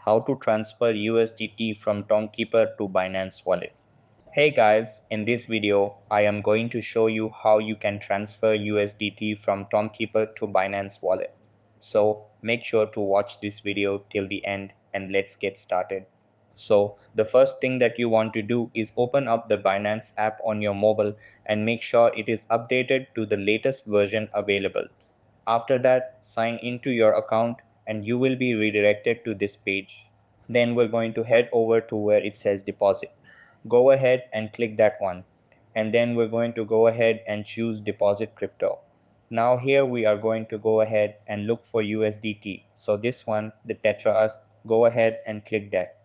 how to transfer USDT from Tonkeeper to Binance Wallet. Hey guys, in this video, I am going to show you how you can transfer USDT from Tonkeeper to Binance Wallet. So make sure to watch this video till the end and let's get started. So the first thing that you want to do is open up the Binance app on your mobile and make sure it is updated to the latest version available. After that, sign into your account and you will be redirected to this page. Then we're going to head over to where it says deposit. Go ahead and click that one. And then we're going to go ahead and choose deposit crypto. Now here we are going to go ahead and look for USDT. So this one, the Tetras, go ahead and click that.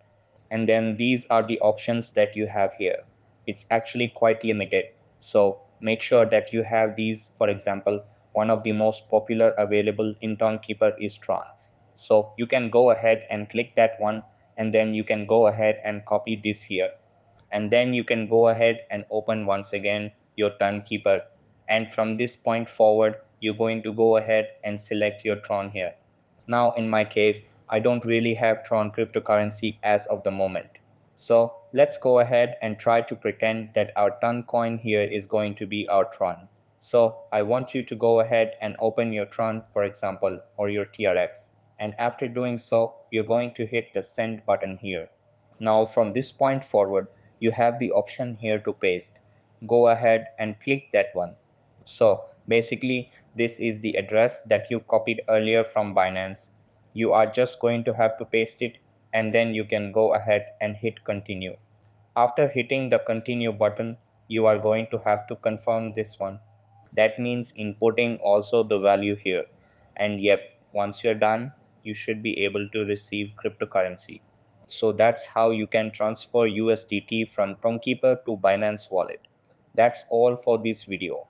And then these are the options that you have here. It's actually quite limited, so make sure that you have these. For example, one of the most popular available in Tonkeeper is Trons, so you can go ahead and click that one, and then you can go ahead and copy this here, and then you can go ahead and open once again your Tonkeeper, and from this point forward you're going to go ahead and select your Tron here. Now in my case, I don't really have Tron cryptocurrency as of the moment. So let's go ahead and try to pretend that our Ton coin here is going to be our Tron. So I want you to go ahead and open your Tron, for example, or your TRX. And after doing so, you're going to hit the send button here. Now from this point forward, you have the option here to paste. Go ahead and click that one. So basically, this is the address that you copied earlier from Binance. You are just going to have to paste it, and then you can go ahead and hit continue. After hitting the continue button, you are going to have to confirm this one. That means inputting also the value here. And yep, once you're done, you should be able to receive cryptocurrency. So that's how you can transfer USDT from Tonkeeper to Binance Wallet. That's all for this video.